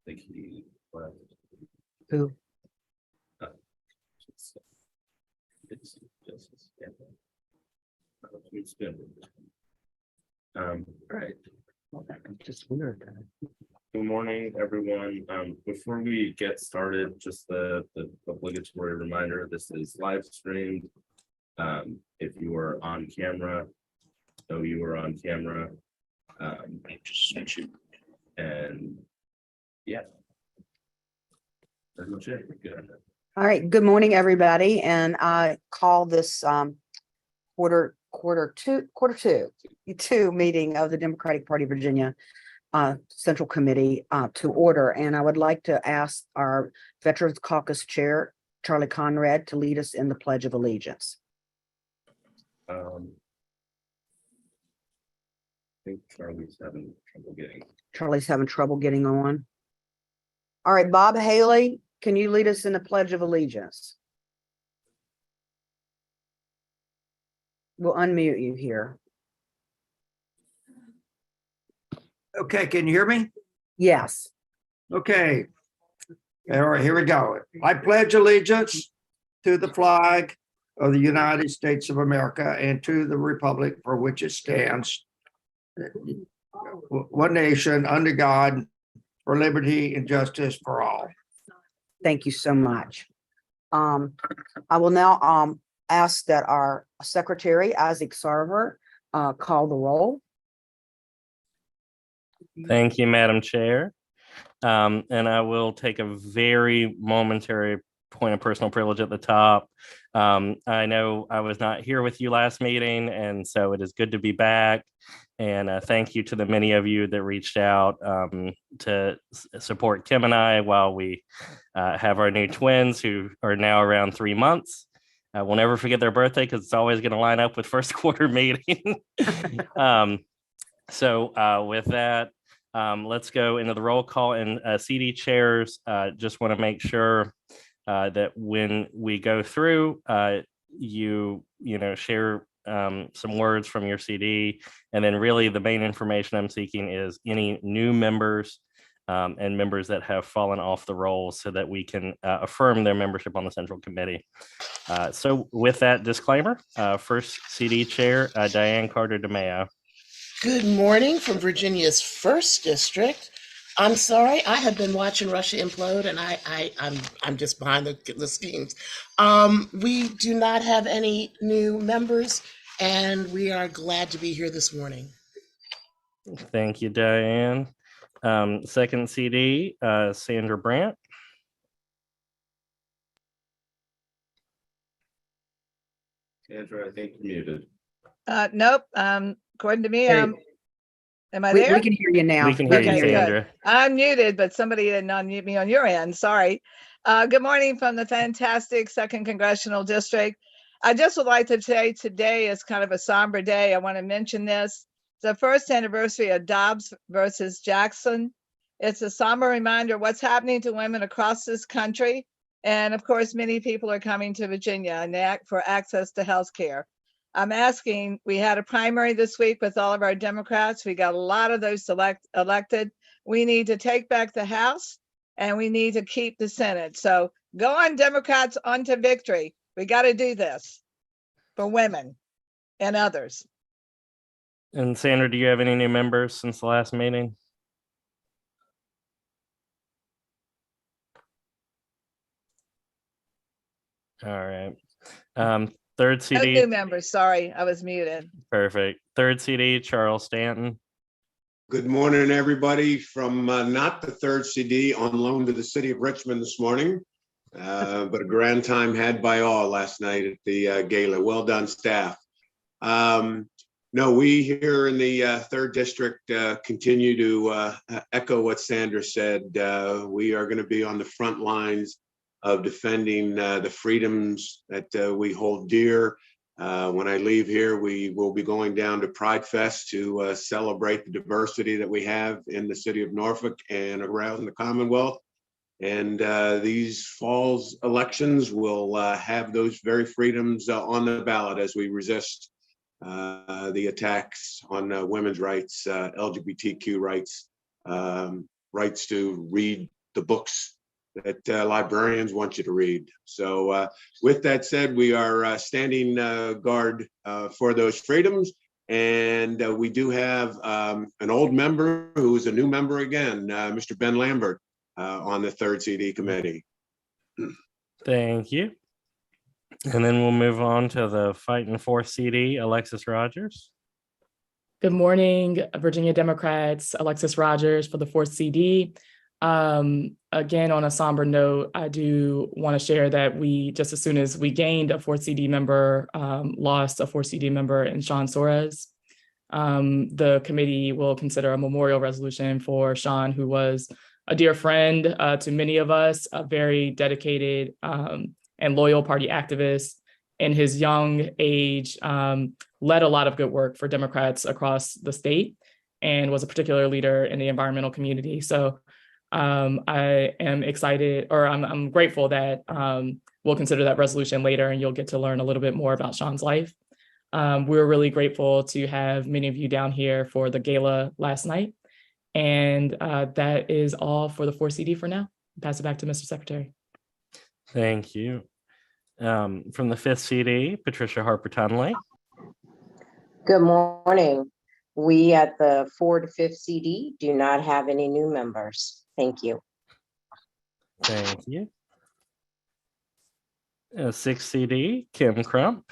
think he left. Who? Right. Just weird. Good morning, everyone. Before we get started, just the obligatory reminder, this is live streamed. If you are on camera, so you are on camera. And yeah. Pretty much it. Good. All right, good morning, everybody, and I call this quarter two meeting of the Democratic Party of Virginia Central Committee to order. And I would like to ask our Veterans Caucus Chair, Charlie Conrad, to lead us in the Pledge of Allegiance. I think Charlie's having trouble getting on. All right, Bob Haley, can you lead us in the Pledge of Allegiance? We'll unmute you here. Okay, can you hear me? Yes. Okay. All right, here we go. I pledge allegiance to the flag of the United States of America and to the republic for which it stands, one nation, under God, for liberty and justice for all. Thank you so much. I will now ask that our Secretary, Isaac Sarver, call the roll. Thank you, Madam Chair. And I will take a very momentary point of personal privilege at the top. I know I was not here with you last meeting, and so it is good to be back. And thank you to the many of you that reached out to support Kim and I while we have our new twins who are now around 3 months. We'll never forget their birthday because it's always going to line up with first quarter meeting. So with that, let's go into the roll call, and CD chairs just want to make sure that when we go through, you share some words from your CD, and then really the main information I'm seeking is any new members and members that have fallen off the rolls so that we can affirm their membership on the Central Committee. So with that disclaimer, first CD Chair, Diane Carter DeMeo. Good morning from Virginia's 1st District. I'm sorry, I have been watching Russia implode, and I'm just behind the schemes. We do not have any new members, and we are glad to be here this morning. Thank you, Diane. Second CD, Sandra Brandt. Sandra, I think you're muted. Nope. According to me, Hey, am I We there? can hear you now. We can hear you, Okay, good. Sandra. I'm muted, but somebody didn't unmute me on your end. Sorry. Good morning from the fantastic 2nd Congressional District. I just would like to say today is kind of a somber day. I want to mention this. It's the 1st anniversary of Dobbs versus Jackson. It's a somber reminder of what's happening to women across this country. And of course, many people are coming to Virginia and for access to health care. I'm asking, we had a primary this week with all of our Democrats. We got a lot of those elected. We need to take back the House and we need to keep the Senate. So go on, Democrats, on to victory. We got to do this for women and others. And Sandra, do you have any new members since the last meeting? All right. Third No CD. new members. Sorry, I was muted. Perfect. Third CD, Charles Stanton. Good morning, everybody, from not the 3rd CD on loan to the city of Richmond this morning, but a grand time had by all last night at the gala. Well done, staff. No, we here in the 3rd District continue to echo what Sandra said. We are going to be on the front lines of defending the freedoms that we hold dear. When I leave here, we will be going down to Pride Fest to celebrate the diversity that we have in the city of Norfolk and around the Commonwealth. And these fall's elections will have those very freedoms on the ballot as we resist the attacks on women's rights, LGBTQ rights, rights to read the books that librarians want you to read. So with that said, we are standing guard for those freedoms. And we do have an old member who is a new member again, Mr. Ben Lambert, on the 3rd CD committee. Thank you. And then we'll move on to the Fighting 4th CD, Alexis Rogers. Good morning, Virginia Democrats, Alexis Rogers for the 4th CD. Again, on a somber note, I do want to share that we, just as soon as we gained a 4th CD member, lost a 4th CD member in Sean Soares. The committee will consider a memorial resolution for Sean, who was a dear friend to many of us, a very dedicated and loyal party activist. In his young age, led a lot of good work for Democrats across the state and was a particular leader in the environmental community. So I am excited, or I'm grateful that we'll consider that resolution later and you'll get to learn a little bit more about Sean's life. We're really grateful to have many of you down here for the gala last night. And that is all for the 4th CD for now. Pass it back to Mr. Secretary. Thank you. From the 5th CD, Patricia Harper Tunley. Good morning. We at the 4th to 5th CD do not have any new members. Thank you. Thank you. 6th CD, Kim Crump.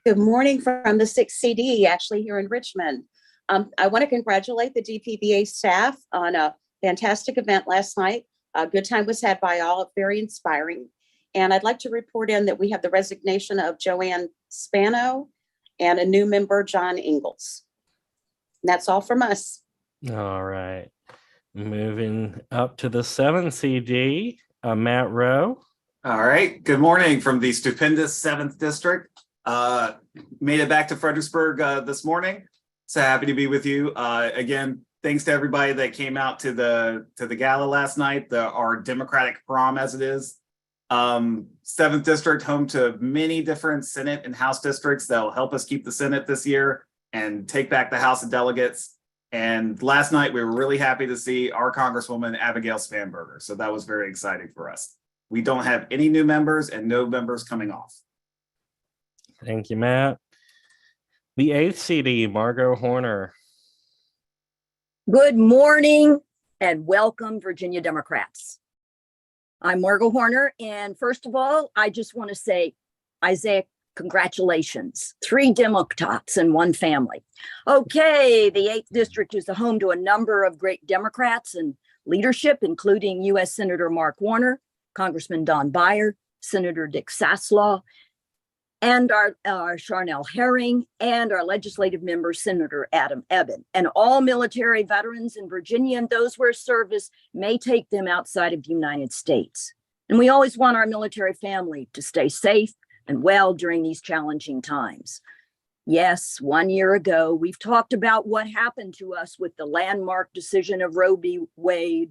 Good morning from the 6th CD, actually here in Richmond. I want to congratulate the DPVA staff on a fantastic event last night. A good time was had by all, very inspiring. And I'd like to report in that we have the resignation of Joanne Spano and a new member, John Ingalls. And that's all from us. All right. Moving up to the 7th CD, Matt Rowe. All right. Good morning from the stupendous 7th District. Made it back to Fredericksburg this morning. So happy to be with you. Again, thanks to everybody that came out to the gala last night, our Democratic prom as it is. 7th District, home to many different Senate and House districts that will help us keep the Senate this year and take back the House of Delegates. And last night, we were really happy to see our Congresswoman, Abigail Spanberger. So that was very exciting for us. We don't have any new members and no members coming off. Thank you, Matt. The 8th CD, Margot Horner. Good morning and welcome, Virginia Democrats. I'm Margot Horner, and first of all, I just want to say, Isaiah, congratulations. 3 Democrats in one family. Okay, the 8th District is the home to a number of great Democrats and leadership, including U.S. Senator Mark Warner, Congressman Don Beyer, Senator Dick Saslaw, and our Charnel Herring, and our legislative member, Senator Adam Ebbin, and all military veterans in Virginia and those where service may take them outside of the United States. And we always want our military family to stay safe and well during these challenging times. Yes, 1 year ago, we've talked about what happened to us with the landmark decision of Roe v. Wade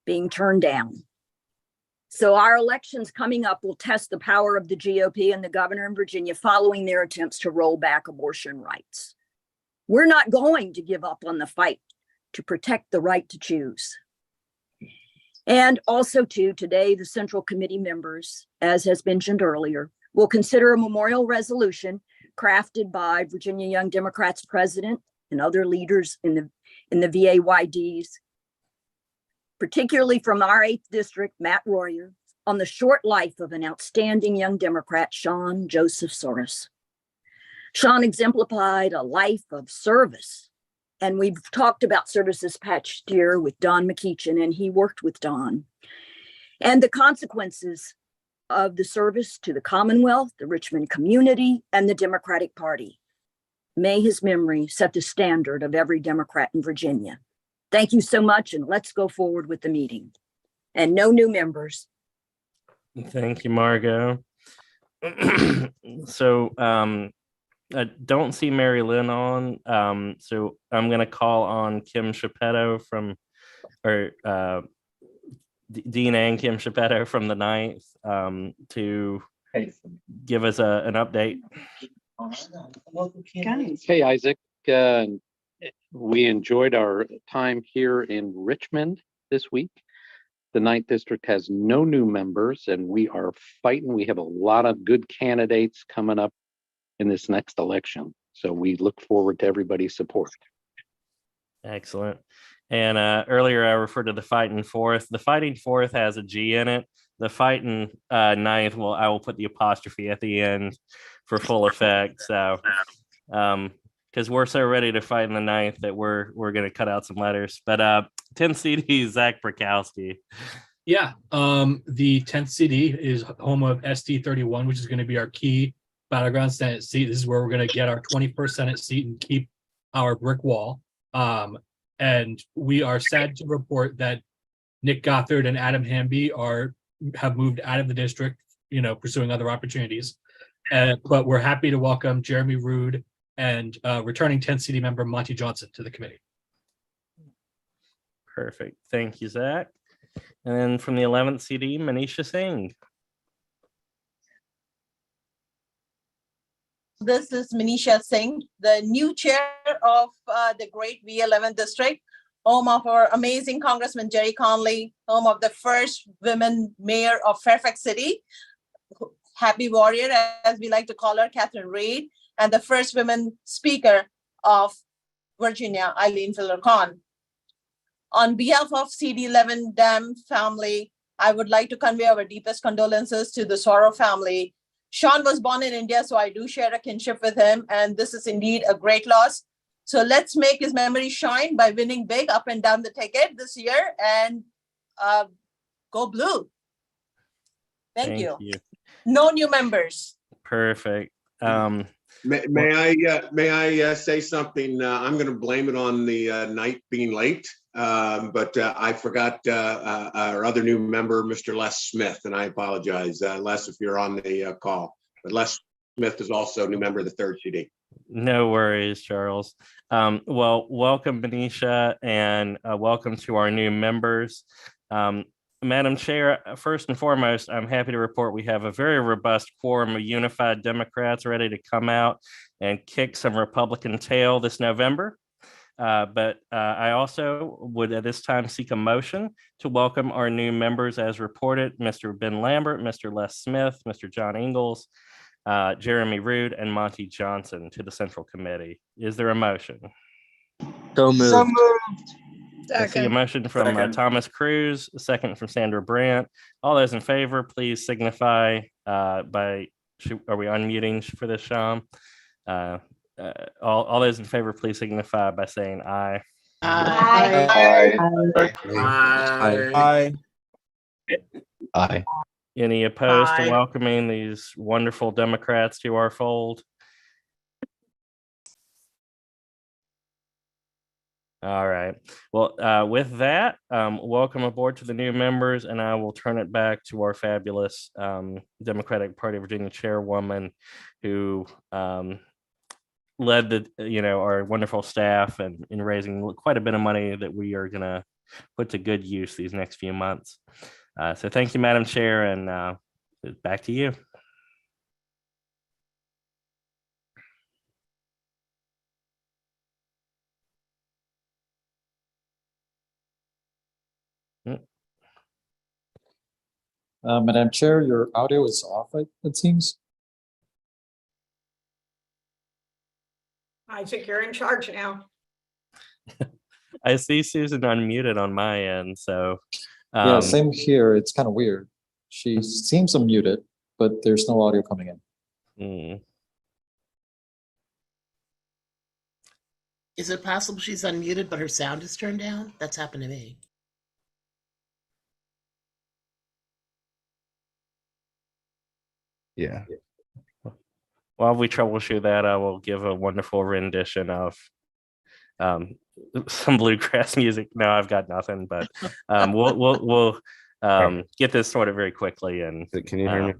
being turned down. So our elections coming up will test the power of the GOP and the governor in Virginia following their attempts to roll back abortion rights. We're not going to give up on the fight to protect the right to choose. And also too, today, the Central Committee members, as has been mentioned earlier, will consider a memorial resolution crafted by Virginia Young Democrats president and other leaders in the VAYDs, particularly from our 8th District, Matt Royer, on the short life of an outstanding young Democrat, Sean Joseph Soares. Sean exemplified a life of service, and we've talked about service this past year with Don McEachin, and he worked with Don, and the consequences of the service to the Commonwealth, the Richmond community, and the Democratic Party. May his memory set the standard of every Democrat in Virginia. Thank you so much, and let's go forward with the meeting. And no new members. Thank you, Margot. So I don't see Mary Lynn on, so I'm going to call on Kim Shapetto Dean and Kim Shapetto from the 9th to give us an update. Hey, Isaac. We enjoyed our time here in Richmond this week. The 9th District has no new members, and we are fighting. We have a lot of good candidates coming up in this next election. So we look forward to everybody's support. Excellent. And earlier I referred to the Fighting Fourth. The Fighting Fourth has a G in it. The Fighting Ninth, well, I will put the apostrophe at the end for full effect. So, because we're so ready to fight in the ninth that we're going to cut out some letters. But 10 CD, Zach Brakowski. Yeah, the 10th CD is home of SD 31, which is going to be our key battleground Senate seat. This is where we're going to get our 21st Senate seat and keep our brick wall. And we are sad to report that Nick Gothard and Adam Hamby have moved out of the district, pursuing other opportunities. But we're happy to welcome Jeremy Rood and returning 10th CD member Monty Johnson to the committee. Perfect. Thank you, Zach. And then from the 11th CD, Manisha Singh. This is Manisha Singh, the new chair of the great V11 district, home of our amazing Congressman Jerry Conley, home of the first women mayor of Fairfax City, Happy Warrior, as we like to call her, Catherine Reed, and the first women speaker of Virginia, Eileen Filler-Khan. On behalf of CD11 Dam family, I would like to convey our deepest condolences to the Soro family. Sean was born in India, so I do share a kinship with him, and this is indeed a great loss. So let's make his memory shine by winning big up and down the ticket this year, and go blue. Thank you. No new members. Perfect. May I say something? I'm going to blame it on the night being late, but I forgot our other new member, Mr. Les Smith, and I apologize, Les, if you're on the call. But Les Smith is also a new member of the 3rd CD. No worries, Charles. Well, welcome, Manisha, and welcome to our new members. Madam Chair, first and foremost, I'm happy to report we have a very robust quorum of unified Democrats ready to come out and kick some Republican tail this November. But I also would at this time seek a motion to welcome our new members as reported, Mr. Ben Lambert, Mr. Les Smith, Mr. John Ingalls, Jeremy Rood, and Monty Johnson to the Central Committee. Is there a motion? So moved. So moved. I see a motion from Thomas Cruz, a second from Sandra Brandt. All those in favor, please signify are we unmuting for this, Sham? All those in favor, please signify by saying aye. Aye. Aye. Aye. Any opposed Aye. to welcoming these wonderful Democrats to our fold? All right. Well, with that, welcome aboard to the new members, and I will turn it back to our fabulous Democratic Party of Virginia chairwoman, who led our wonderful staff in raising quite a bit of money that we are going to put to good use these next few months. So thank you, Madam Chair, and back to you. Madam Chair, your audio is off, it seems. I think you're in charge now. I see Susan unmuted on my end, so. Yeah, same here. It's kind of weird. She seems unmuted, but there's no audio coming in. Is it possible she's unmuted, but her sound is turned down? That's happened to me. Yeah. While we troubleshoot that, I will give a wonderful rendition of some bluegrass music. No, I've got nothing, but we'll get this sorted very quickly. And can you hear me?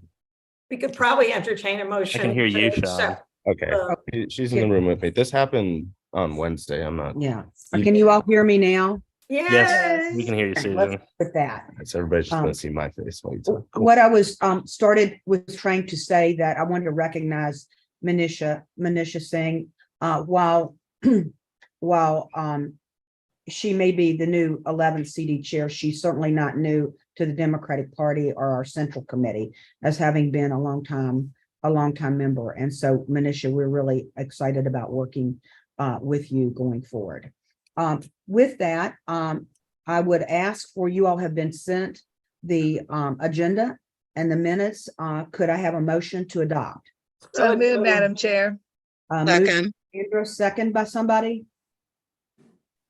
We could probably entertain a motion. I can hear you, to Sean. accept, Okay, she's in the room with me. This happened on Wednesday. I'm not. Yeah. Can you all hear me now? Yes, we can hear you, Okay, Susan. let's With that. So everybody's just gonna see my face while you talk. What I was trying to say that I wanted to recognize Manisha Singh, while while she may be the new 11th CD chair, she's certainly not new to the Democratic Party or our Central Committee, as having been a long time member. And so, Manisha, we're really excited about working with you going forward. With that, I would ask for, you all have been sent the agenda and the minutes. Could I have a motion to adopt? So moved, Madam Chair. Second. Andrew, second by somebody?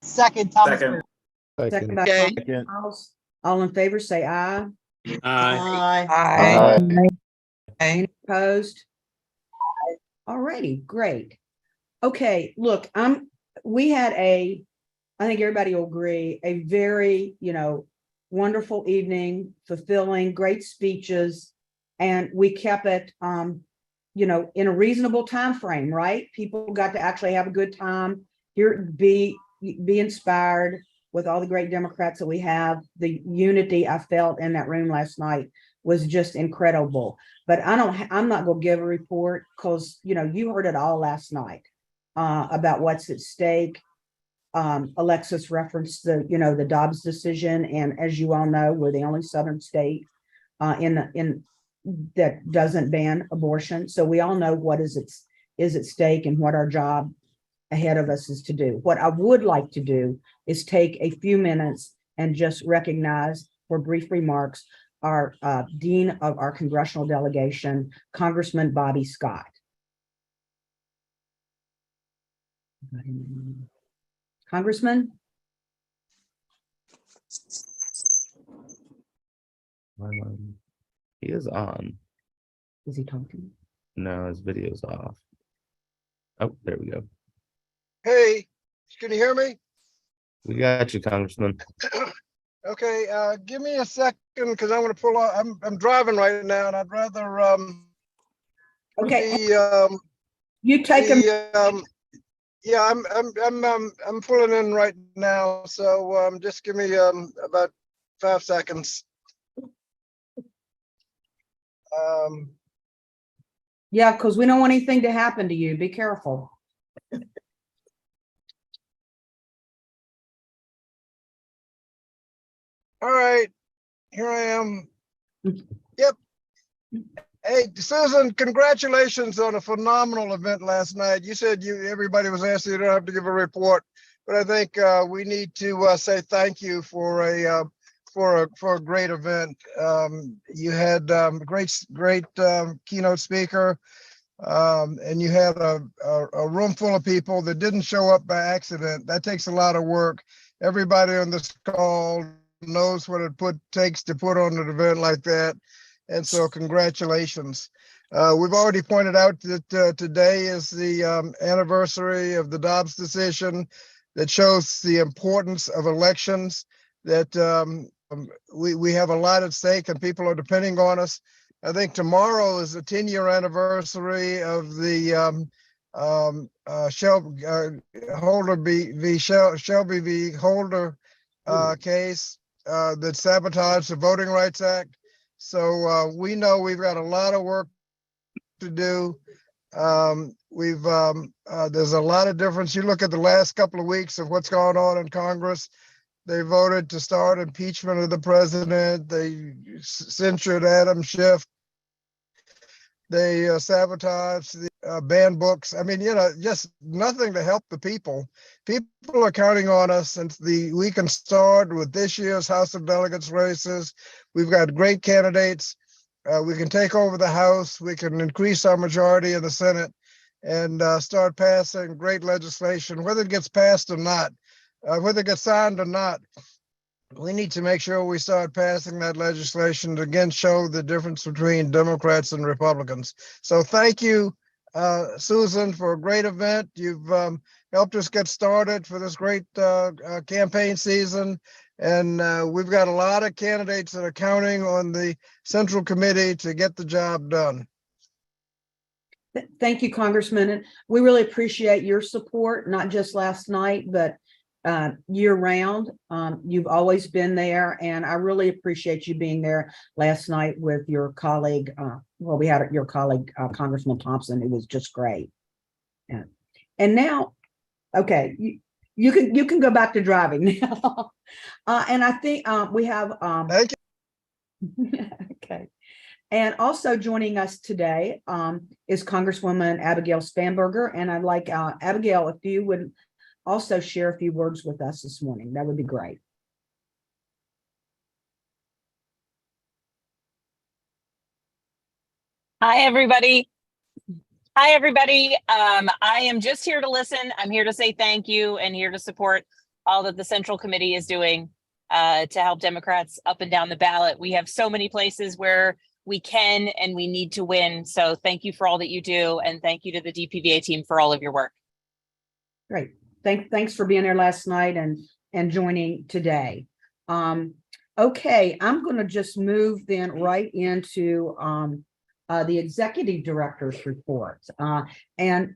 Second, Thomas. Second. Second by Okay. Charles. All in favor, say aye. Aye. Any opposed? All righty, great. Okay, look, we had I think everybody will agree, a very, wonderful evening, fulfilling, great speeches, and we kept it, in a reasonable time frame, right? People got to actually have a good time, be inspired with all the great Democrats that we have. The unity I felt in that room last night was just incredible. But I'm not going to give a report because, you heard it all last night about what's at stake. Alexis referenced the Dobbs decision. And as you all know, we're the only Southern state that doesn't ban abortion. So we all know what is at stake and what our job ahead of us is to do. What I would like to do is take a few minutes and just recognize, for brief remarks, our Dean of our congressional delegation, Congressman Bobby Scott. Congressman? He is on. Is he talking? No, his video's off. Oh, there we go. Hey, can you hear me? We got you, Congressman. Okay, give me a second because I'm going to pull out. I'm driving right now, and I'd rather okay. You take him. Yeah, I'm pulling in right now, so just give me about 5 seconds. Yeah, because we don't want anything to happen to you. Be careful. All right, here I am. Yep. Hey, Susan, congratulations on a phenomenal event last night. You said everybody was asking, you don't have to give a report, but I think we need to say thank you for a great event. You had great keynote speaker, and you had a room full of people that didn't show up by accident. That takes a lot of work. Everybody on this call knows what it takes to put on an event like that. And so congratulations. We've already pointed out that today is the anniversary of the Dobbs decision that shows the importance of elections, that we have a lot at stake and people are depending on us. I think tomorrow is the 10-year anniversary of the Shelby v. Holder case that sabotaged the Voting Rights Act. So we know we've got a lot of work to do. There's a lot of difference. You look at the last couple of weeks of what's going on in Congress. They voted to start impeachment of the president. They censured Adam Schiff. They sabotaged the banned books. I mean, just nothing to help the people. People are counting on us, and we can start with this year's House of Delegates races. We've got great candidates. We can take over the House. We can increase our majority in the Senate and start passing great legislation, whether it gets passed or not, whether it gets signed or not. We need to make sure we start passing that legislation to again show the difference between Democrats and Republicans. So thank you, Susan, for a great event. You've helped us get started for this great campaign season. And we've got a lot of candidates that are counting on the Central Committee to get the job done. Thank you, Congressman. And we really appreciate your support, not just last night, but year round. You've always been there, and I really appreciate you being there last night with your colleague. We had your colleague, Congressman Thompson. It was just great. Yeah. And now, okay, you can go back to driving now. And I think we have Thank okay. And also joining us today is Congresswoman Abigail Spanberger. And I'd like Abigail, if you would also share a few words with us this morning, that would be great. Hi, everybody. Hi, everybody. I am just here to listen. I'm here to say thank you and here to support all that the Central Committee is doing to help Democrats up and down the ballot. We have so many places where we can and we need to win. So thank you for all that you do. And thank you to the DPVA team for all of your work. Great. Thanks for being there last night and joining today. Okay, I'm going to just move then right into the executive director's report. And,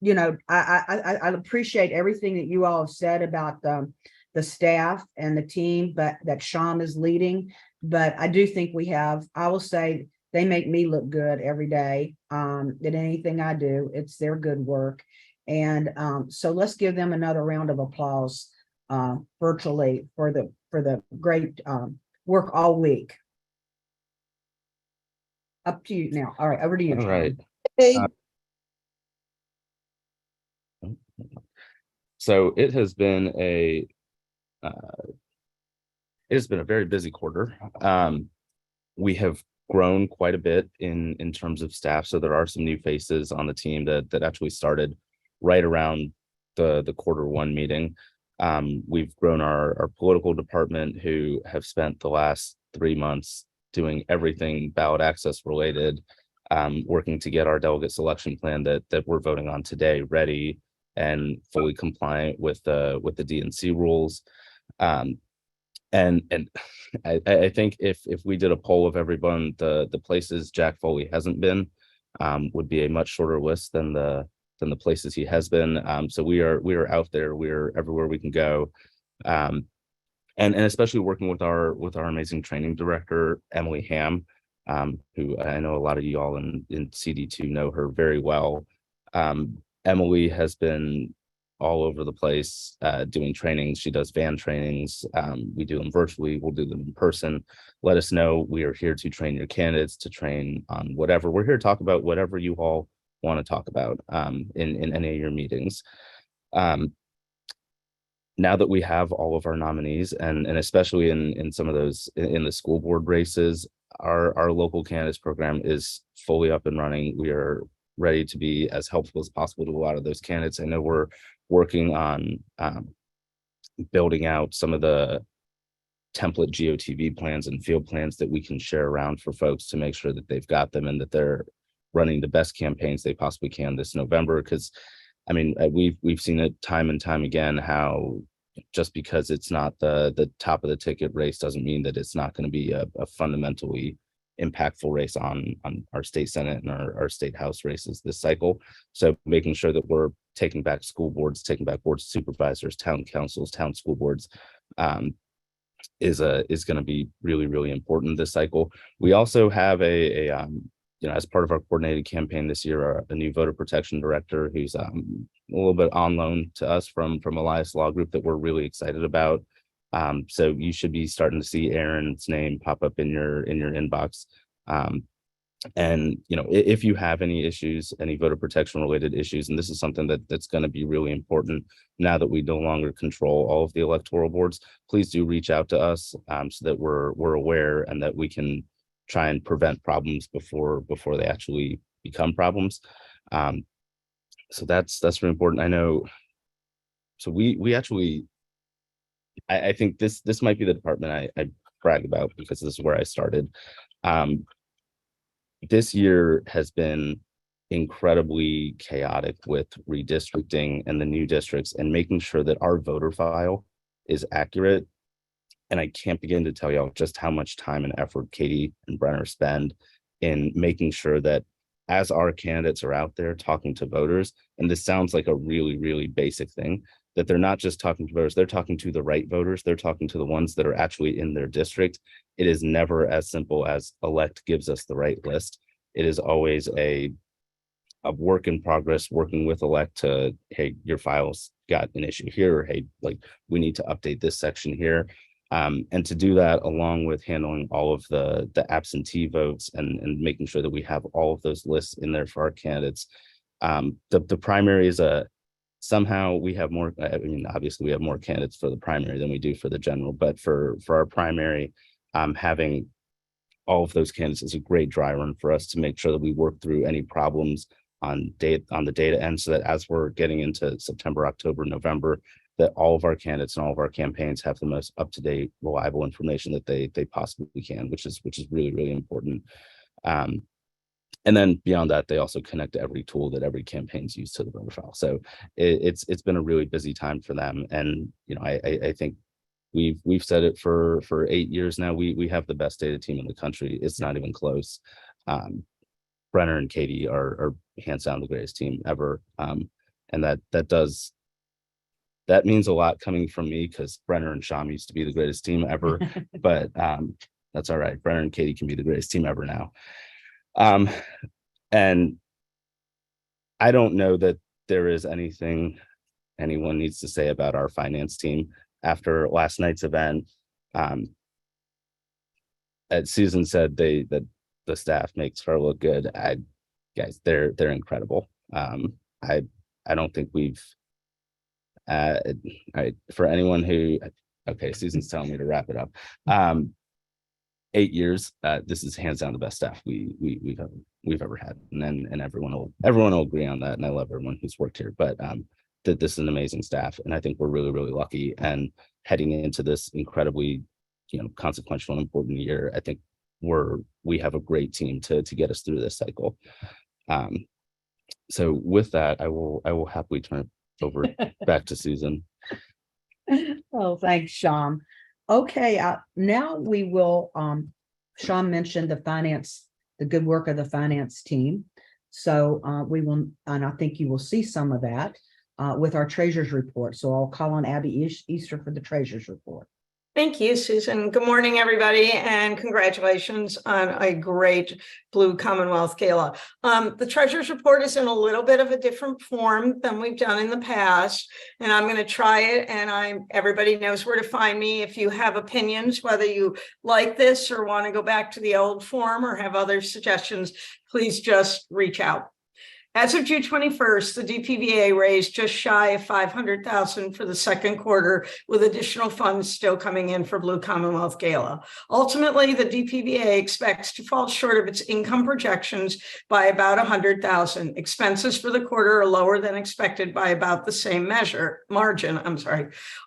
you know, I appreciate everything that you all have said about the staff and the team, but that Sham is leading. But I do think I will say they make me look good every day. In anything I do, it's their good work. And so let's give them another round of applause virtually for the great work all week. Up to you now. All right, over to you. All right. So it has been a very busy quarter. We have grown quite a bit in terms of staff. So there are some new faces on the team that actually started right around the quarter one meeting. We've grown our political department, who have spent the last 3 months doing everything ballot access related, working to get our delegate selection plan that we're voting on today ready and fully compliant with the DNC rules. And I think if we did a poll of everyone, the places Jack Foley hasn't been would be a much shorter list than the places he has been. So we are out there. We're everywhere we can go. And especially working with our amazing training director, Emily Ham, who I know a lot of you all in CD2 know her very well. Emily has been all over the place doing trainings. She does van trainings. We do them virtually. We'll do them in person. Let us know. We are here to train your candidates, to train on whatever. We're here to talk about whatever you all want to talk about in any of your meetings. Now that we have all of our nominees, and especially in some of those in the school board races, our local candidates program is fully up and running. We are ready to be as helpful as possible to a lot of those candidates. I know we're working on building out some of the template GOTV plans and field plans that we can share around for folks to make sure that they've got them and that they're running the best campaigns they possibly can this November. Because I mean, we've seen it time and time again, how just because it's not the top of the ticket race doesn't mean that it's not going to be a fundamentally impactful race on our state senate and our state house races this cycle. So making sure that we're taking back school boards, taking back boards of supervisors, town councils, town school boards is going to be really, really important this cycle. We also have as part of our coordinated campaign this year, a new voter protection director who's a little bit on loan to us from Elias Law Group that we're really excited about. So you should be starting to see Aaron's name pop up in your inbox. And if you have any issues, any voter protection related issues, and this is something that's going to be really important now that we no longer control all of the electoral boards, please do reach out to us so that we're aware and that we can try and prevent problems before they actually become problems. So that's really important. I know. So we actually, I think this might be the department I brag about because this is where I started. This year has been incredibly chaotic with redistricting and the new districts and making sure that our voter file is accurate. And I can't begin to tell y'all just how much time and effort Katie and Brenner spend in making sure that as our candidates are out there talking to voters, and this sounds like a really, really basic thing, that they're not just talking to voters, they're talking to the right voters, they're talking to the ones that are actually in their district. It is never as simple as elect gives us the right list. It is always a work in progress, working with elect to, hey, your file's got an issue here, or hey, like we need to update this section here. And to do that along with handling all of the absentee votes and making sure that we have all of those lists in there for our candidates. The primary is somehow we have more, I mean, obviously we have more candidates for the primary than we do for the general, but for our primary, having all of those candidates is a great dry run for us to make sure that we work through any problems on the data end, so that as we're getting into September, October, November, that all of our candidates and all of our campaigns have the most up-to-date, reliable information that they possibly can, which is really, really important. And then beyond that, they also connect to every tool that every campaign's used to the voter file. So it's been a really busy time for them. And I think we've said it for 8 years now. We have the best data team in the country. It's not even close. Brenner and Katie are hands down the greatest team ever. And that means a lot coming from me, because Brenner and Sham used to be the greatest team ever. But that's all right. Brenner and Katie can be the greatest team ever now. And I don't know that there is anything anyone needs to say about our finance team after last night's event. As Susan said, that the staff makes her look good. Guys, they're incredible. I don't think we've all right, for anyone who, okay, Susan's telling me to wrap it up. 8 years, this is hands down the best staff we've ever had, and everyone will agree on that. And I love everyone who's worked here, but that this is an amazing staff, and I think we're really, really lucky. And heading into this incredibly, consequential and important year, I think we have a great team to get us through this cycle. So with that, I will happily turn it over back to Susan. Oh, thanks, Sham. Okay, now we will, Sham mentioned the good work of the finance team. So we will, and I think you will see some of that with our treasurer's report. So I'll call on Abby Easter for the treasurer's report. Thank you, Susan. Good morning, everybody, and congratulations on a great Blue Commonwealth Gala. The treasurer's report is in a little bit of a different form than we've done in the past, and I'm going to try it, and everybody knows where to find me. If you have opinions, whether you like this or want to go back to the old form or have other suggestions, please just reach out. As of June 21st, the DPVA raised just shy of $500,000 for the second quarter, with additional funds still coming in for Blue Commonwealth Gala. Ultimately, the DPVA expects to fall short of its income projections by about $100,000. Expenses for the quarter are lower than expected by about the same margin.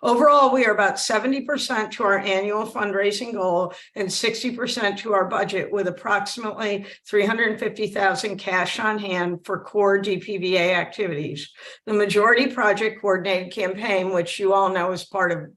Overall, we are about 70% to our annual fundraising goal and 60% to our budget, with approximately $350,000 cash on hand for core DPVA activities. The majority project coordinated campaign, which you all know is part of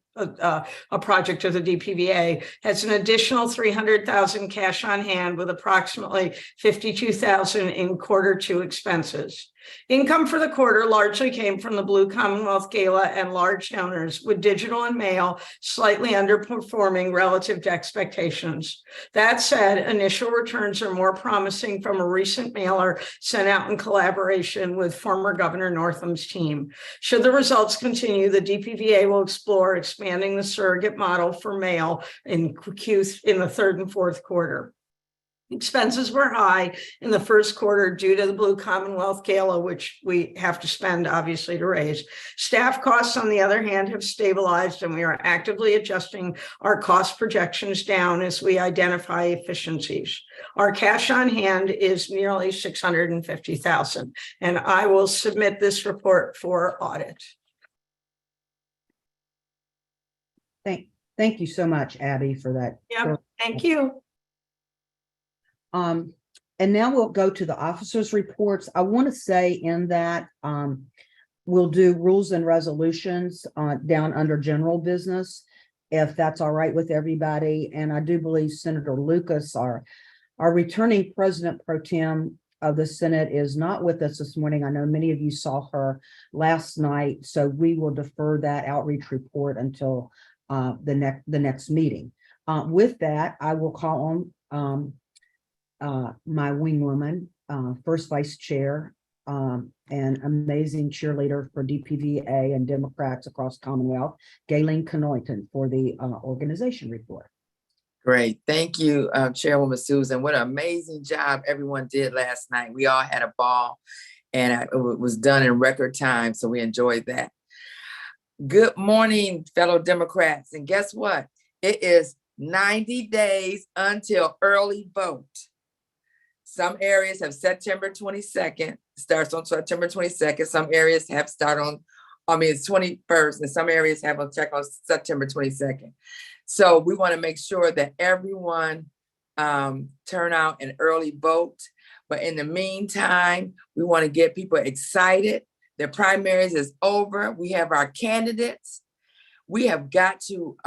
a project of the DPVA, has an additional $300,000 cash on hand, with approximately $52,000 in Q2 expenses. Income for the quarter largely came from the Blue Commonwealth Gala and large donors, with digital and mail slightly underperforming relative to expectations. That said, initial returns are more promising from a recent mailer sent out in collaboration with former Governor Northam's team. Should the results continue, the DPVA will explore expanding the surrogate model for mail in the third and fourth quarter. Expenses were high in the first quarter due to the Blue Commonwealth Gala, which we have to spend, obviously, to raise. Staff costs, on the other hand, have stabilized, and we are actively adjusting our cost projections down as we identify efficiencies. Our cash on hand is nearly $650,000, and I will submit this report for audit. Thank you so much, Abby, for that. Yep, thank you. And now we'll go to the officers' reports. I want to say in that we'll do rules and resolutions down under general business, if that's all right with everybody. And I do believe Senator Lucas, our returning president pro tem of the Senate, is not with us this morning. I know many of you saw her last night, so we will defer that outreach report until the next meeting. With that, I will call on my wing woman, first vice chair, and amazing cheerleader for DPVA and Democrats across Commonwealth, Gayleen Canoyton, for the organization report. Great. Thank you, Chairwoman Susan. What an amazing job everyone did last night. We all had a ball, and it was done in record time, so we enjoyed that. Good morning, fellow Democrats. And guess what? It is 90 days until early vote. Some areas have September 22nd, starts on September 22nd. Some areas have it's 21st, and some areas have on September 22nd. So we want to make sure that everyone turn out and early vote. But in the meantime, we want to get people excited. The primaries is over. We have our candidates. We have got to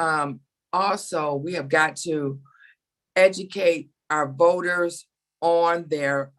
educate our voters on their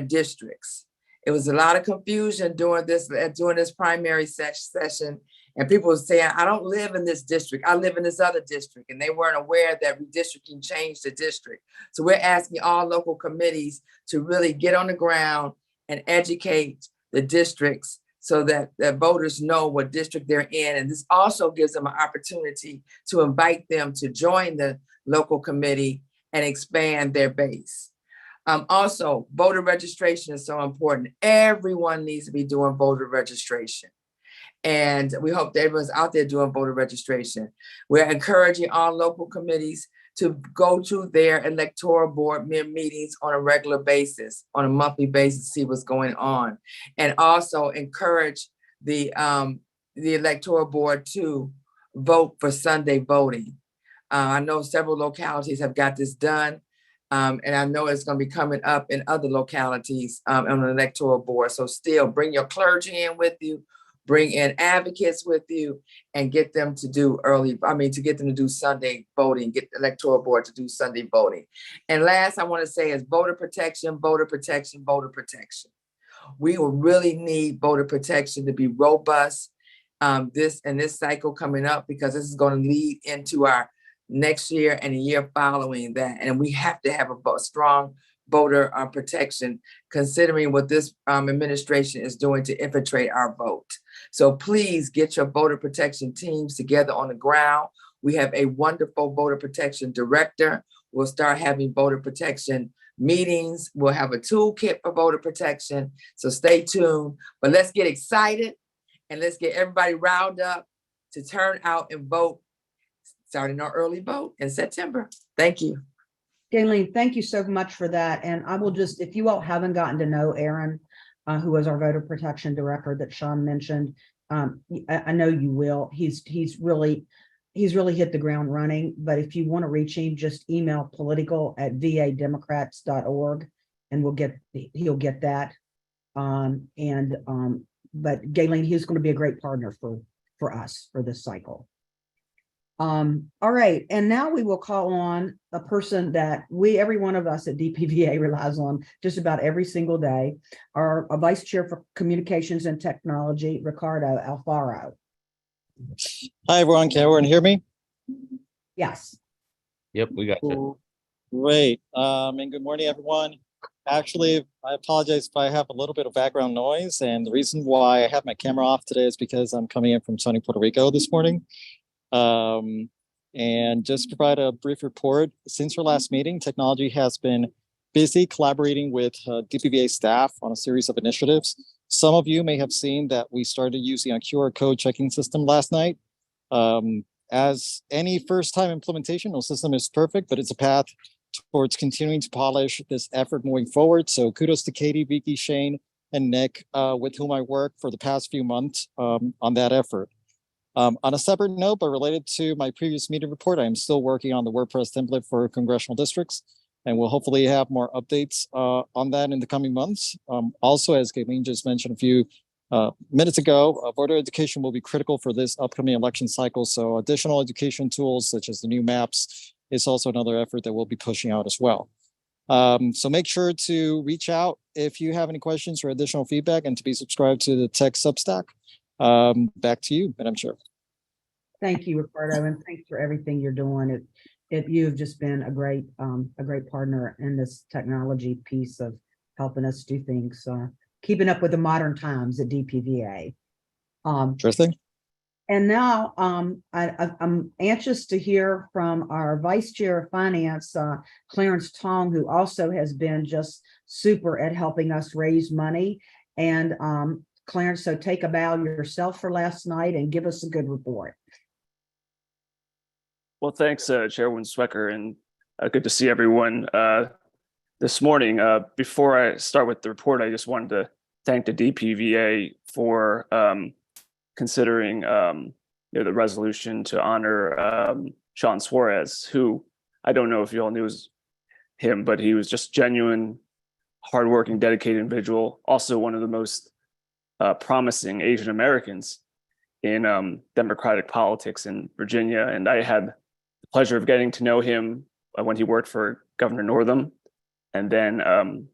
districts. It was a lot of confusion during this primary session, and people were saying, I don't live in this district, I live in this other district, and they weren't aware that redistricting changed the district. So we're asking all local committees to really get on the ground and educate the districts so that the voters know what district they're in. And this also gives them an opportunity to invite them to join the local committee and expand their base. Also, voter registration is so important. Everyone needs to be doing voter registration. And we hope that everyone's out there doing voter registration. We're encouraging all local committees to go to their electoral board meetings on a regular basis, on a monthly basis, see what's going on. And also encourage the electoral board to vote for Sunday voting. I know several localities have got this done. And I know it's going to be coming up in other localities on the electoral board. So still bring your clergy in with you, bring in advocates with you, and get them to do Sunday voting, get the electoral board to do Sunday voting. And last I want to say is voter protection, voter protection, voter protection. We will really need voter protection to be robust this cycle coming up, because this is going to lead into our next year and the year following that. And we have to have a strong voter protection, considering what this administration is doing to infiltrate our vote. So please get your voter protection teams together on the ground. We have a wonderful voter protection director. We'll start having voter protection meetings. We'll have a toolkit for voter protection. So stay tuned. But let's get excited and let's get everybody riled up to turn out and vote, starting our early vote in September. Thank you. Gayleen, thank you so much for that. And I will just, if you all haven't gotten to know Aaron, who is our voter protection director that Sean mentioned, I know you will. He's really hit the ground running. But if you want to reach him, just email political@vademocrats.org and he'll get that. But Gayleen, he's going to be a great partner for us for this cycle. All right, and now we will call on a person that every one of us at DPVA relies on just about every single day, our Vice Chair for Communications and Technology, Ricardo Alfaro. Hi, everyone. Can everyone hear me? Yes. Yep, we got you. Great. And good morning, everyone. Actually, I apologize if I have a little bit of background noise. And the reason why I have my camera off today is because I'm coming in from sunny Puerto Rico this morning. And just to provide a brief report, since our last meeting, technology has been busy collaborating with DPVA staff on a series of initiatives. Some of you may have seen that we started using a QR code checking system last night. As any first-time implementation, no system is perfect, but it's a path towards continuing to polish this effort moving forward. So kudos to Katie, Vicky, Shane, and Nick, with whom I worked for the past few months on that effort. On a separate note, but related to my previous meeting report, I'm still working on the WordPress template for congressional districts, and we'll hopefully have more updates on that in the coming months. Also, as Gayleen just mentioned a few minutes ago, voter education will be critical for this upcoming election cycle. So additional education tools such as the new maps is also another effort that we'll be pushing out as well. So make sure to reach out if you have any questions or additional feedback, and to be subscribed to the Tech Substack. Back to you, Madam Chair. Thank you, Ricardo, and thanks for everything you're doing. You've just been a great partner in this technology piece of helping us do things keeping up with the modern times at DPVA. Sure thing. And now I'm anxious to hear from our Vice Chair of Finance, Clarence Tong, who also has been just super at helping us raise money. And Clarence, so take a bow yourself for last night and give us a good report. Well, thanks, Chairwoman Swecker, and good to see everyone this morning. Before I start with the report, I just wanted to thank the DPVA for considering the resolution to honor Sean Suarez, who I don't know if you all knew him, but he was just genuine, hardworking, dedicated individual. Also, one of the most promising Asian Americans in Democratic politics in Virginia, and I had the pleasure of getting to know him when he worked for Governor Northam, and then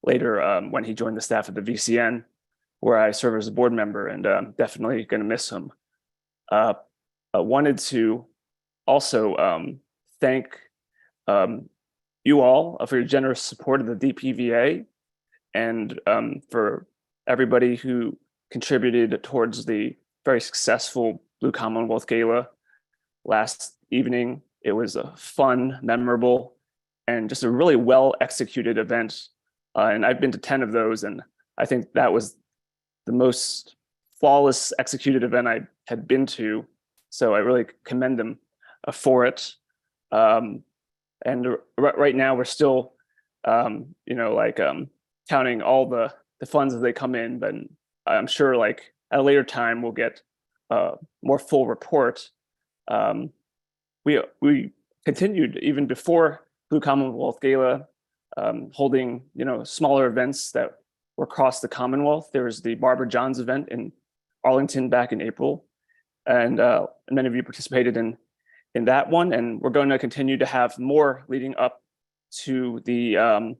later when he joined the staff at the VCN, where I serve as a board member, and definitely going to miss him. I wanted to also thank you all for your generous support of the DPVA, and for everybody who contributed towards the very successful Blue Commonwealth Gala last evening. It was a fun, memorable, and just a really well executed event. And I've been to 10 of those, and I think that was the most flawless executed event I had been to. So I really commend them for it. And right now we're still, counting all the funds as they come in, but I'm sure like at a later time we'll get a more full report. We continued even before Blue Commonwealth Gala, holding smaller events that were across the Commonwealth. There was the Barbara Johns event in Arlington back in April, and many of you participated in that one. And we're going to continue to have more leading up to the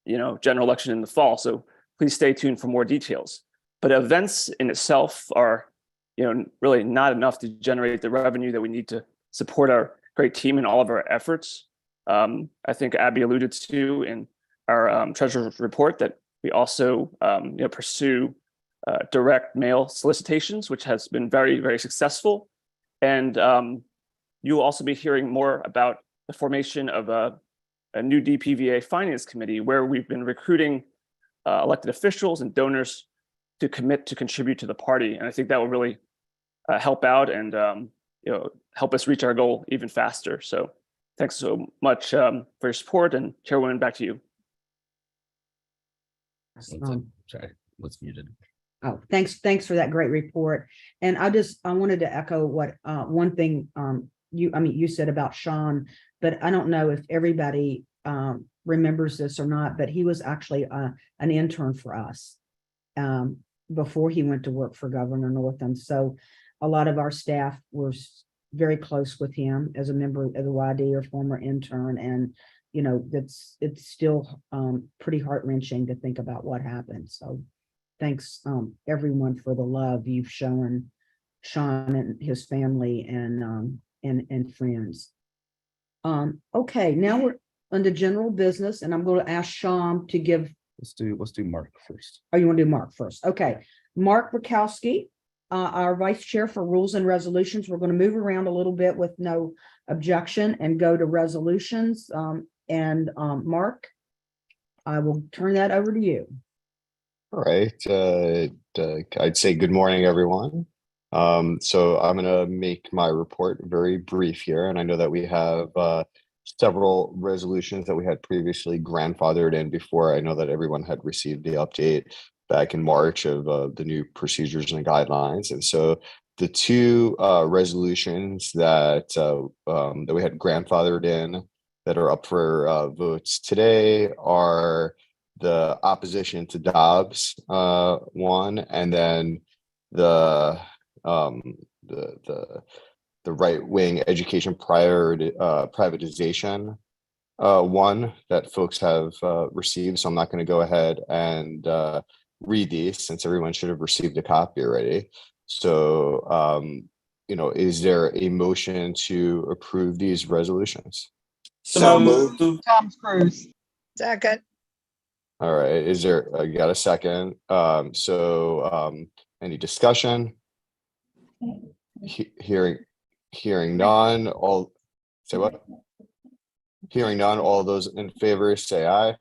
general election in the fall. So please stay tuned for more details. But events in itself are really not enough to generate the revenue that we need to support our great team and all of our efforts. I think Abby alluded to in our treasurer's report that we also pursue direct mail solicitations, which has been very, very successful. And you will also be hearing more about the formation of a new DPVA finance committee, where we've been recruiting elected officials and donors to commit to contribute to the party. And I think that will really help out and help us reach our goal even faster. So thanks so much for your support, and Chairwoman, back to you. Sorry, what's muted? Oh, thanks for that great report. And I wanted to echo what one thing you said about Sean, but I don't know if everybody remembers this or not, but he was actually an intern for us before he went to work for Governor Northam. So a lot of our staff were very close with him as a member of the YD or former intern. And, it's still pretty heart-wrenching to think about what happened. So thanks everyone for the love you've shown Sean and his family and friends. Okay, now we're under general business, and I'm going to ask Sean to give. Let's do Mark first. Oh, you want to do Mark first? Okay, Mark Bukowski, our vice chair for rules and resolutions. We're going to move around a little bit with no objection and go to resolutions. Mark, I will turn that over to you. All right. I'd say good morning, everyone. So I'm going to make my report very brief here. And I know that we have several resolutions that we had previously grandfathered in before. I know that everyone had received the update back in March of the new procedures and guidelines. And so the two resolutions that we had grandfathered in that are up for votes today are the opposition to Dobbs one, and then the right-wing education privatization one that folks have received. So I'm not going to go ahead and read these, since everyone should have received a copy already. So is there a motion to approve these resolutions? So moved. Tom Cruise. Second. All right, is there, you got a second? Any discussion? Hearing none, say what? Hearing none, all those in favor say aye.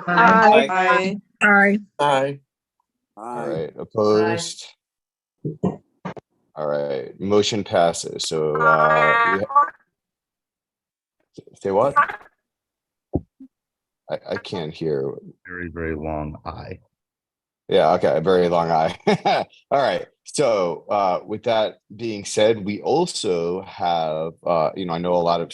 Aye. Aye. Aye. All right, opposed? All right, motion passes. So, say what? I can't hear. Very, very long aye. Yeah, okay, a very long eye. All right. So with that being said, we also have I know a lot of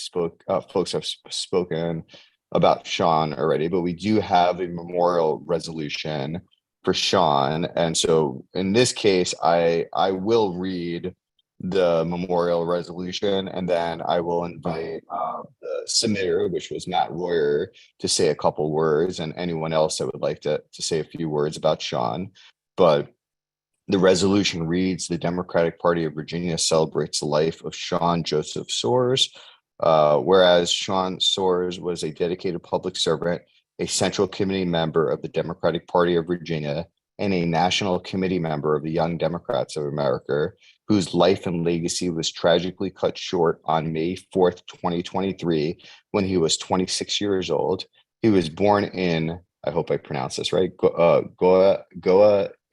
folks have spoken about Sean already, but we do have a memorial resolution for Sean. And so in this case, I will read the memorial resolution, and then I will invite the submitter, which was Matt Royer, to say a couple words, and anyone else that would like to say a few words about Sean. But the resolution reads: the Democratic Party of Virginia celebrates the life of Sean Joseph Soares. Whereas Sean Soares was a dedicated public servant, a Central Committee member of the Democratic Party of Virginia, and a National Committee member of the Young Democrats of America, whose life and legacy was tragically cut short on May 4th, 2023, when he was 26 years old. He was born in, I hope I pronounced this right, Goa,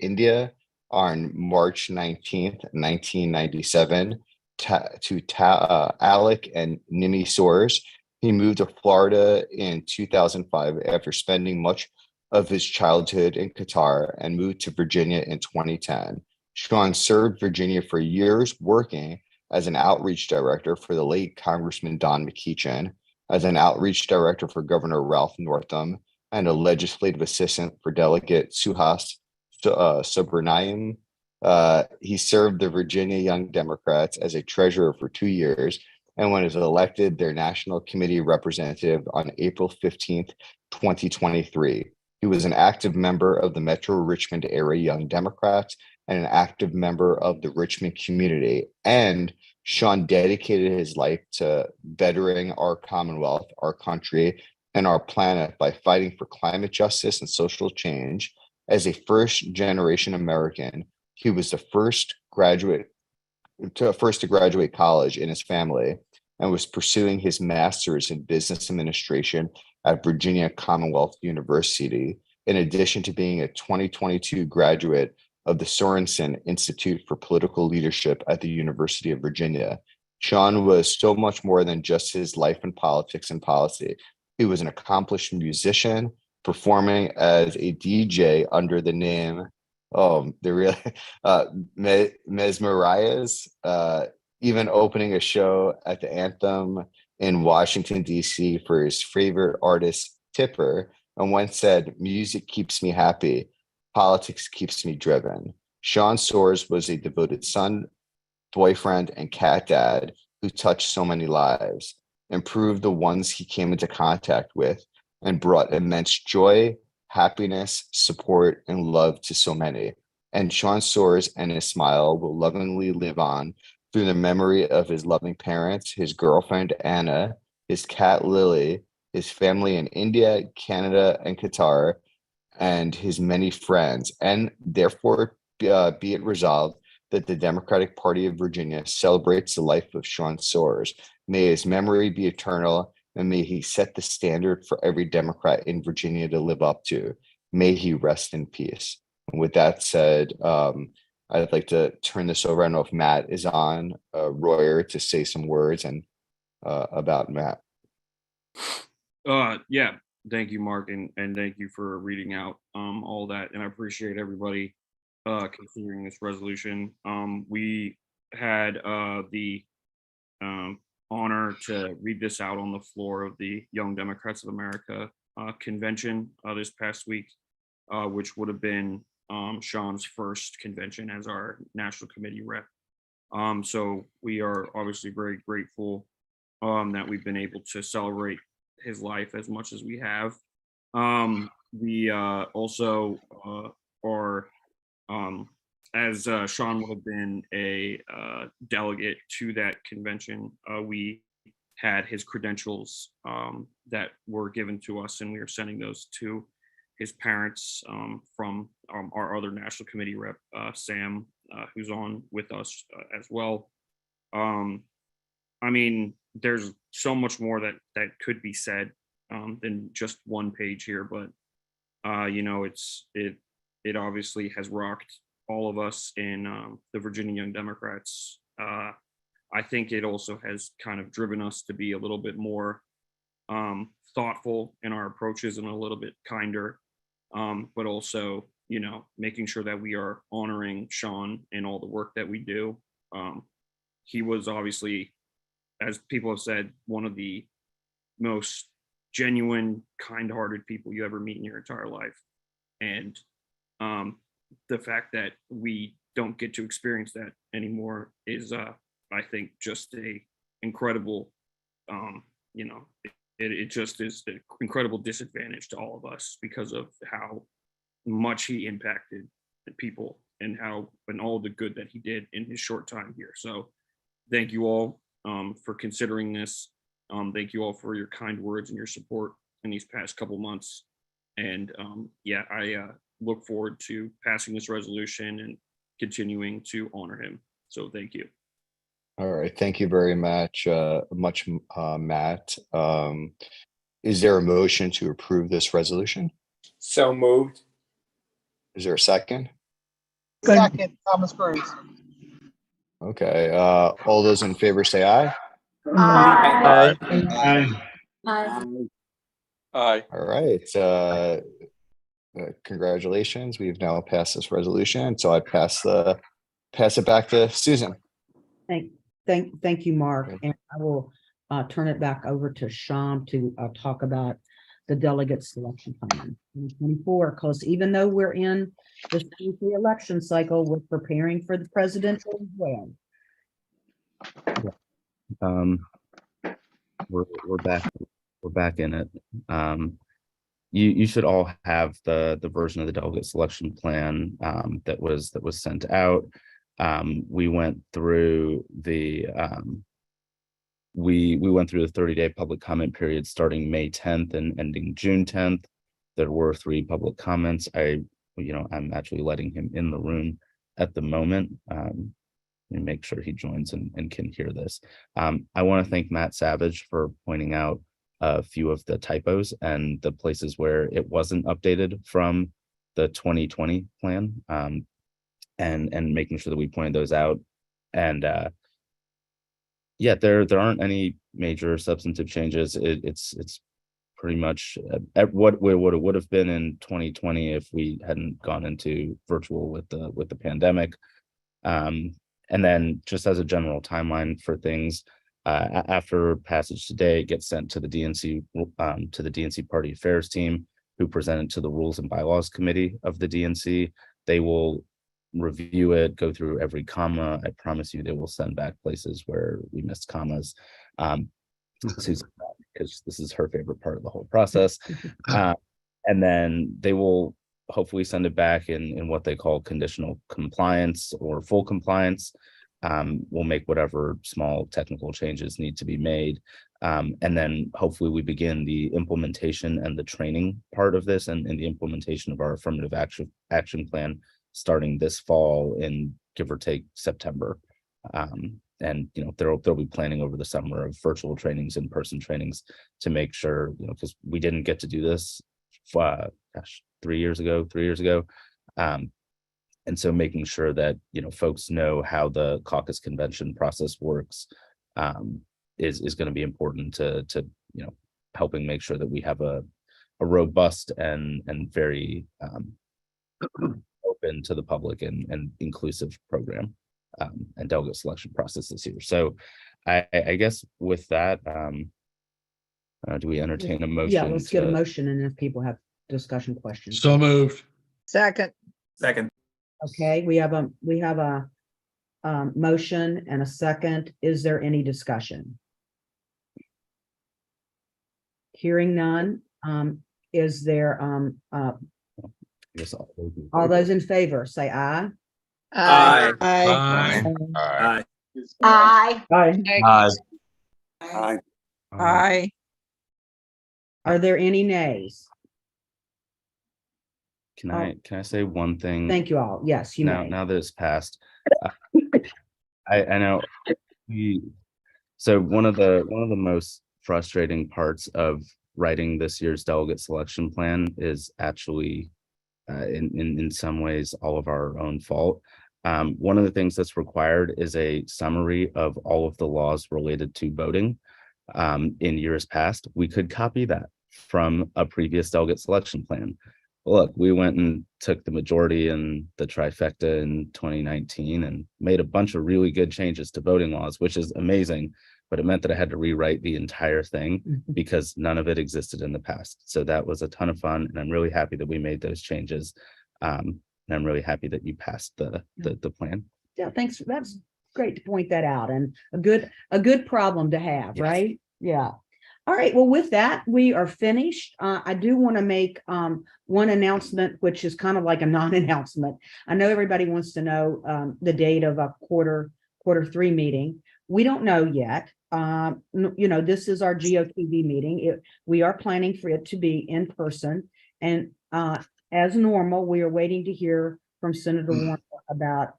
India, on March 19th, 1997, to Alec and Nimi Soares. He moved to Florida in 2005 after spending much of his childhood in Qatar, and moved to Virginia in 2010. Sean served Virginia for years, working as an outreach director for the late Congressman Don McEachin, as an outreach director for Governor Ralph Northam, and a legislative assistant for Delegate Suhas Subramaniam. He served the Virginia Young Democrats as a treasurer for 2 years, and was elected their national committee representative on April 15th, 2023. He was an active member of the Metro Richmond area Young Democrats and an active member of the Richmond community. And Sean dedicated his life to bettering our Commonwealth, our country, and our planet by fighting for climate justice and social change. As a first-generation American, he was the first to graduate college in his family, and was pursuing his master's in business administration at Virginia Commonwealth University, in addition to being a 2022 graduate of the Sorensen Institute for Political Leadership at the University of Virginia. Sean was so much more than just his life in politics and policy. He was an accomplished musician, performing as a DJ under the name Mesmerize, even opening a show at the Anthem in Washington, D.C. for his favorite artist, Tipper, and once said, "Music keeps me happy, politics keeps me driven." Sean Soares was a devoted son, boyfriend, and cat dad who touched so many lives, improved the ones he came into contact with, and brought immense joy, happiness, support, and love to so many. And Sean Soares and his smile will lovingly live on through the memory of his loving parents, his girlfriend, Anna, his cat, Lily, his family in India, Canada, and Qatar, and his many friends. And therefore, be it resolved that the Democratic Party of Virginia celebrates the life of Sean Soares. May his memory be eternal, and may he set the standard for every Democrat in Virginia to live up to. May he rest in peace. And with that said, I'd like to turn this over. I don't know if Matt is on, Royer, to say some words and about Matt. Yeah, thank you, Mark, and thank you for reading out all that, and I appreciate everybody considering this resolution. We had the honor to read this out on the floor of the Young Democrats of America convention this past week, which would have been Sean's first convention as our national committee rep. So we are obviously very grateful that we've been able to celebrate his life as much as we have. We also are, as Sean would have been a delegate to that convention, we had his credentials that were given to us, and we are sending those to his parents, from our other national committee rep, Sam, who's on with us as well. I mean, there's so much more that could be said than just one page here, but you know, it obviously has rocked all of us in the Virginia Young Democrats. I think it also has kind of driven us to be a little bit more thoughtful in our approaches and a little bit kinder, but also, you know, making sure that we are honoring Sean and all the work that we do. He was obviously, as people have said, one of the most genuine, kind-hearted people you ever meet in your entire life. And the fact that we don't get to experience that anymore is, I think, just a incredible, you know, it just is an incredible disadvantage to all of us because of how much he impacted the people and all the good that he did in his short time here. So thank you all for considering this. Thank you all for your kind words and your support in these past couple months. And yeah, I look forward to passing this resolution and continuing to honor him. So thank you. All right, thank you very much, Matt. Is there a motion to approve this resolution? So moved. Is there a second? Second, Thomas Burns. Okay, all those in favor say aye. Aye. Aye. All right, congratulations. We've now passed this resolution. So I pass it back to Susan. Thank you, Mark. And I will turn it back over to Sham to talk about the delegate selection plan 2024, because even though we're in the election cycle, we're preparing for the presidential as well. We're back in it. You should all have the version of the delegate selection plan that was sent out. We went through the we went through the 30-day public comment period starting May 10th and ending June 10th. There were 3 public comments. I'm actually letting him in the room at the moment. And make sure he joins and can hear this. I want to thank Matt Savage for pointing out a few of the typos and the places where it wasn't updated from the 2020 plan, and making sure that we pointed those out. And yeah, there aren't any major substantive changes. It's pretty much what it would have been in 2020 if we hadn't gone into virtual with the pandemic. And then just as a general timeline for things, after passage today, it gets sent to the DNC Party Affairs team, who present it to the Rules and Bylaws Committee of the DNC. They will review it, go through every comma. I promise you they will send back places where we missed commas. Susan, because this is her favorite part of the whole process. And then they will hopefully send it back in what they call conditional compliance or full compliance. We'll make whatever small technical changes need to be made. And then hopefully we begin the implementation and the training part of this and the implementation of our affirmative action plan starting this fall in give or take September. And there'll be planning over the summer of virtual trainings, in-person trainings, to make sure, because we didn't get to do this 3 years ago. And so making sure that folks know how the caucus convention process works is going to be important to helping make sure that we have a robust and very open to the public and inclusive program and delegate selection process this year. So I guess with that, do we entertain a motion? Yeah, let's get a motion, and if people have discussion questions. So moved. Second. Okay, we have a motion and a second. Is there any discussion? Hearing none. Is there all those in favor say aye. Aye. Aye. Aye. Aye. Aye. Aye. Are there any nays? Can I say one thing? Thank you all. Yes, you may. Now that it's passed, uh, I know so one of the most frustrating parts of writing this year's delegate selection plan is actually in some ways all of our own fault. One of the things that's required is a summary of all of the laws related to voting in years past. We could copy that from a previous delegate selection plan. Look, we went and took the majority in the trifecta in 2019 and made a bunch of really good changes to voting laws, which is amazing, but it meant that I had to rewrite the entire thing because none of it existed in the past. So that was a ton of fun, and I'm really happy that we made those changes. And I'm really happy that you passed the plan. Yeah, thanks. That's great to point that out, and a good problem to have, Yes. right? Yeah. All right. Well, with that, we are finished. I do want to make one announcement, which is kind of like a non-announcement. I know everybody wants to know the date of a quarter 3 meeting. We don't know yet. This is our GOTV meeting. We are planning for it to be in person, and as normal, we are waiting to hear from Senator Warner about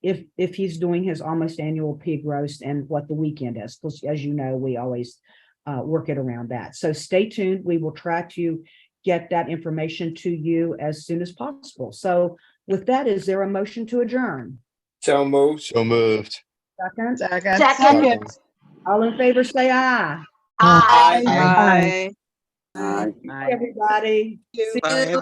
if he's doing his almost annual pig roast and what the weekend is. Because as you know, we always work it around that. So stay tuned. We will try to get that information to you as soon as possible. So with that, is there a motion to adjourn? So moved. So moved. Second? Second. All in favor, say aye. Aye. Everybody. See you.